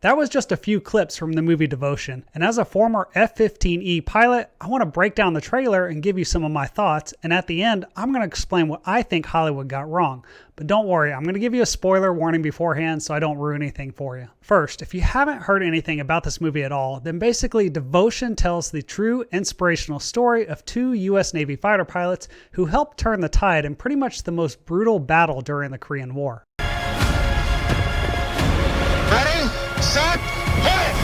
That was just a few clips from the movie Devotion, and as a former F-15E pilot, I want to break down the trailer and give you some of my thoughts, and at the end, I'm going to explain what I think Hollywood got wrong. But don't worry, I'm going to give you a spoiler warning beforehand so I don't ruin anything for you. First, if you haven't heard anything about this movie at all, then basically Devotion tells the true inspirational story of two US Navy fighter pilots who helped turn the tide in pretty much the most brutal battle during the Korean War. Ready, set, hit!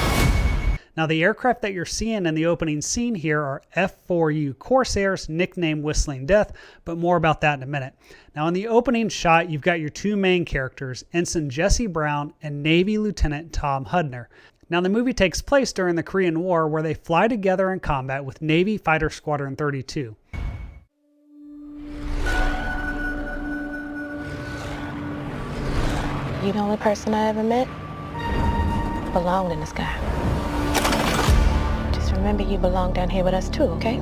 Now the aircraft that you're seeing in the opening scene here are F4U Corsairs, nicknamed Whistling Death, but more about that in a minute. Now in the opening shot, you've got your two main characters, Ensign Jesse Brown and Navy Lieutenant Tom Hudner. Now the movie takes place during the Korean War where they fly together in combat with Navy Fighter Squadron 32. You the only person I ever met belonged in the sky. Just remember you belong down here with us too, okay?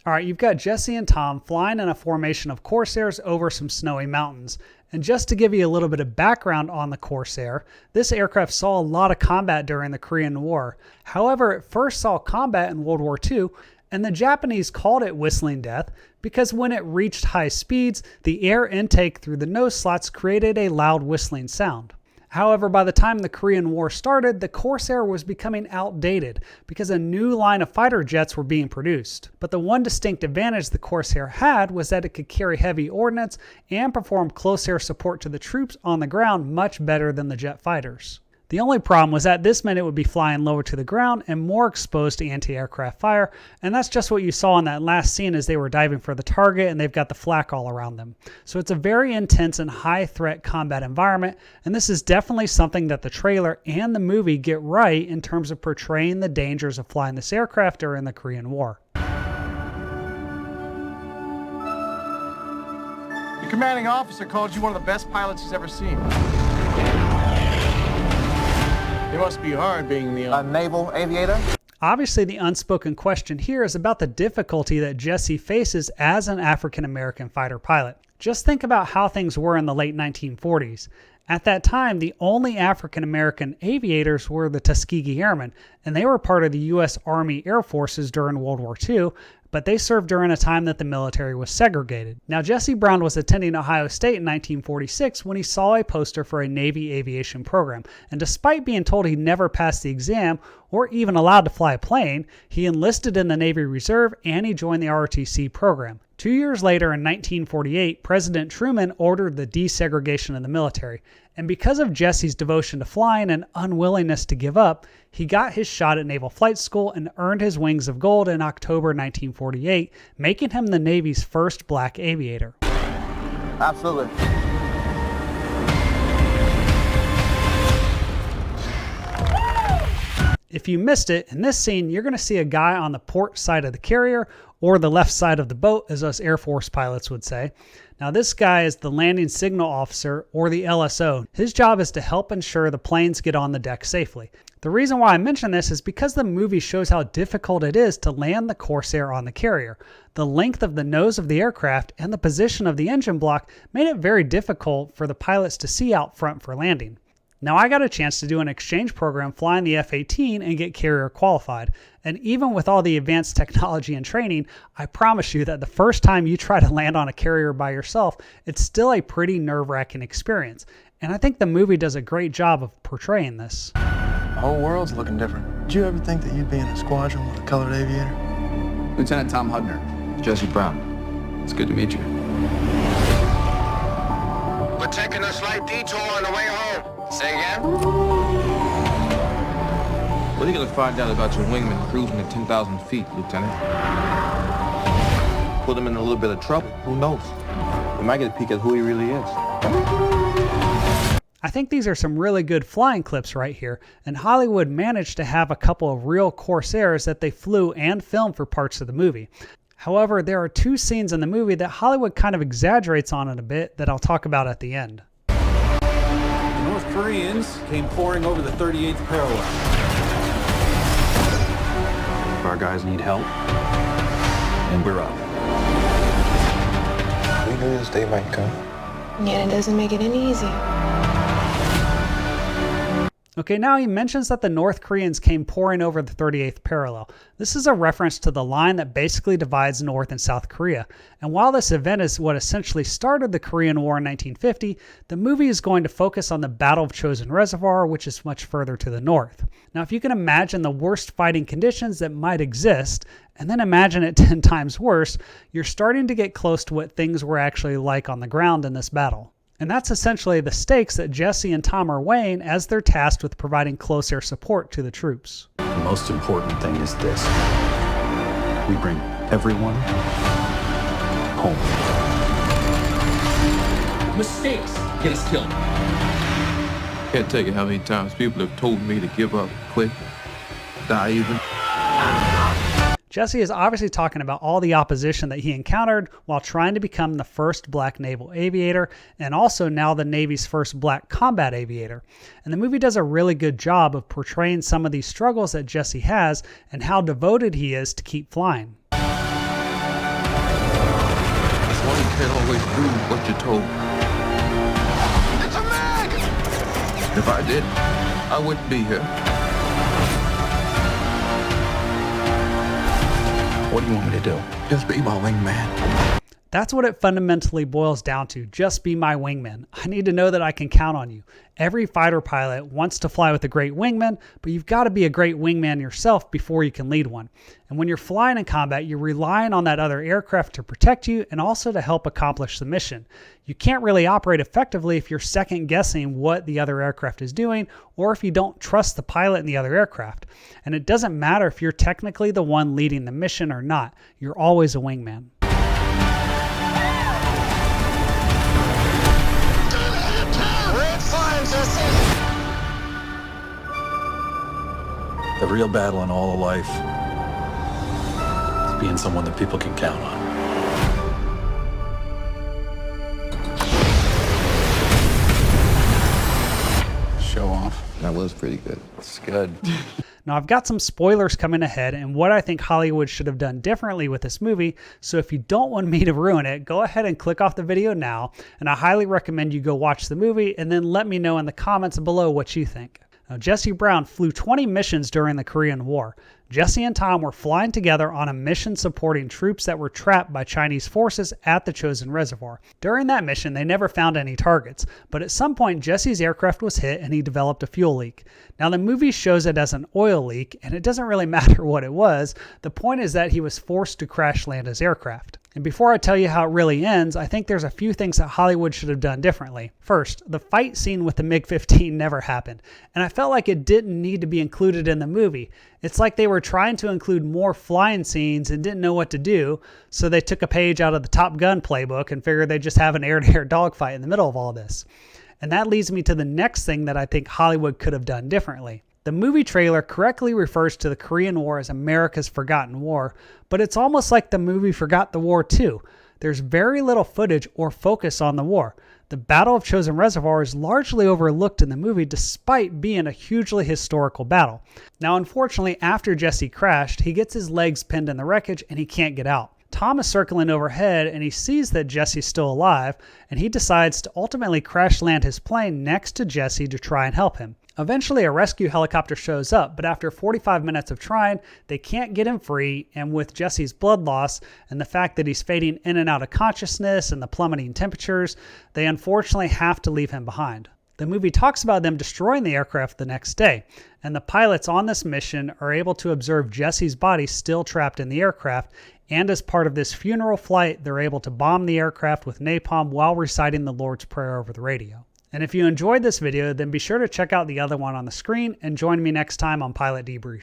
Alright, you've got Jesse and Tom flying in a formation of Corsairs over some snowy mountains. And just to give you a little bit of background on the Corsair, this aircraft saw a lot of combat during the Korean War. However, it first saw combat in World War II, and the Japanese called it Whistling Death because when it reached high speeds, the air intake through the nose slots created a loud whistling sound. However, by the time the Korean War started, the Corsair was becoming outdated because a new line of fighter jets were being produced. But the one distinct advantage the Corsair had was that it could carry heavy ordnance and perform close air support to the troops on the ground much better than the jet fighters. The only problem was that this meant it would be flying lower to the ground and more exposed to anti-aircraft fire, and that's just what you saw in that last scene as they were diving for the target and they've got the flak all around them. So it's a very intense and high-threat combat environment, and this is definitely something that the trailer and the movie get right in terms of portraying the dangers of flying this aircraft during the Korean War. Your commanding officer called you one of the best pilots he's ever seen. It must be hard being the naval aviator. Obviously, the unspoken question here is about the difficulty that Jesse faces as an African-American fighter pilot. Just think about how things were in the late 1940s. At that time, the only African-American aviators were the Tuskegee Airmen, and they were part of the U.S. Army Air Forces during World War II, but they served during a time that the military was segregated. Now, Jesse Brown was attending Ohio State in 1946 when he saw a poster for a Navy aviation program, and despite being told he never passed the exam or even allowed to fly a plane, he enlisted in the Navy Reserve and he joined the ROTC program. 2 years later, in 1948, President Truman ordered the desegregation of the military, and because of Jesse's devotion to flying and unwillingness to give up, he got his shot at Naval Flight School and earned his wings of gold in October 1948, making him the Navy's first black aviator. Absolutely. If you missed it, in this scene, you're going to see a guy on the port side of the carrier, or the left side of the boat, as us Air Force pilots would say. Now this guy is the landing signal officer, or the LSO. His job is to help ensure the planes get on the deck safely. The reason why I mention this is because the movie shows how difficult it is to land the Corsair on the carrier. The length of the nose of the aircraft and the position of the engine block made it very difficult for the pilots to see out front for landing. Now I got a chance to do an exchange program flying the F-18 and get carrier qualified. And even with all the advanced technology and training, I promise you that the first time you try to land on a carrier by yourself, it's still a pretty nerve-wracking experience. And I think the movie does a great job of portraying this. The whole world's looking different. Did you ever think that you'd be in a squadron with a colored aviator? Lieutenant Tom Hudner. Jesse Brown. It's good to meet you. We're taking a slight detour on the way home. Say again? What are you going to find out about your wingman cruising at 10,000 feet, Lieutenant? Put him in a little bit of trouble. Who knows? We might get a peek at who he really is. I think these are some really good flying clips right here, and Hollywood managed to have a couple of real Corsairs that they flew and filmed for parts of the movie. However, there are two scenes in the movie that Hollywood kind of exaggerates on it a bit that I'll talk about at the end. The North Koreans came pouring over the 38th parallel. Our guys need help, and we're up. We knew this day might come. Yet it doesn't make it any easier. Okay, now he mentions that the North Koreans came pouring over the 38th parallel. This is a reference to the line that basically divides North and South Korea. And while this event is what essentially started the Korean War in 1950, the movie is going to focus on the Battle of Chosin Reservoir, which is much further to the north. Now, if you can imagine the worst fighting conditions that might exist, and then imagine it 10 times worse, you're starting to get close to what things were actually like on the ground in this battle. And that's essentially the stakes that Jesse and Tom are weighing as they're tasked with providing close air support to the troops. The most important thing is this. We bring everyone home. Mistakes get us killed. Can't tell you how many times people have told me to give up, quit, die even. Jesse is obviously talking about all the opposition that he encountered while trying to become the first black naval aviator and also now the Navy's first black combat aviator. And the movie does a really good job of portraying some of these struggles that Jesse has and how devoted he is to keep flying. One can't always do what you're told. It's a mag! If I did, I wouldn't be here. What do you want me to do? Just be my wingman. That's what it fundamentally boils down to. Just be my wingman. I need to know that I can count on you. Every fighter pilot wants to fly with a great wingman, but you've got to be a great wingman yourself before you can lead one. And when you're flying in combat, you're relying on that other aircraft to protect you and also to help accomplish the mission. You can't really operate effectively if you're second guessing what the other aircraft is doing or if you don't trust the pilot in the other aircraft. And it doesn't matter if you're technically the one leading the mission or not. You're always a wingman. The real battle in all of life is being someone that people can count on. Show off. That was pretty good. It's good. Now, I've got some spoilers coming ahead and what I think Hollywood should have done differently with this movie, so if you don't want me to ruin it, go ahead and click off the video now, and I highly recommend you go watch the movie and then let me know in the comments below what you think. Now, Jesse Brown flew 20 missions during the Korean War. Jesse and Tom were flying together on a mission supporting troops that were trapped by Chinese forces at the Chosin Reservoir. During that mission, they never found any targets, but at some point, Jesse's aircraft was hit and he developed a fuel leak. Now, the movie shows it as an oil leak, and it doesn't really matter what it was. The point is that he was forced to crash land his aircraft. And before I tell you how it really ends, I think there's a few things that Hollywood should have done differently. First, the fight scene with the MiG-15 never happened, and I felt like it didn't need to be included in the movie. It's like they were trying to include more flying scenes and didn't know what to do, so they took a page out of the Top Gun playbook and figured they'd just have an air-to-air dogfight in the middle of all this. And that leads me to the next thing that I think Hollywood could have done differently. The movie trailer correctly refers to the Korean War as America's forgotten war, but it's almost like the movie forgot the war too. There's very little footage or focus on the war. The Battle of Chosin Reservoir is largely overlooked in the movie despite being a hugely historical battle. Now, unfortunately, after Jesse crashed, he gets his legs pinned in the wreckage and he can't get out. Tom is circling overhead and he sees that Jesse's still alive, and he decides to ultimately crash land his plane next to Jesse to try and help him. Eventually, a rescue helicopter shows up, but after 45 minutes of trying, they can't get him free, and with Jesse's blood loss and the fact that he's fading in and out of consciousness and the plummeting temperatures, they unfortunately have to leave him behind. The movie talks about them destroying the aircraft the next day, and the pilots on this mission are able to observe Jesse's body still trapped in the aircraft, and as part of this funeral flight, they're able to bomb the aircraft with napalm while reciting the Lord's Prayer over the radio. And if you enjoyed this video, then be sure to check out the other one on the screen and join me next time on Pilot Debrief.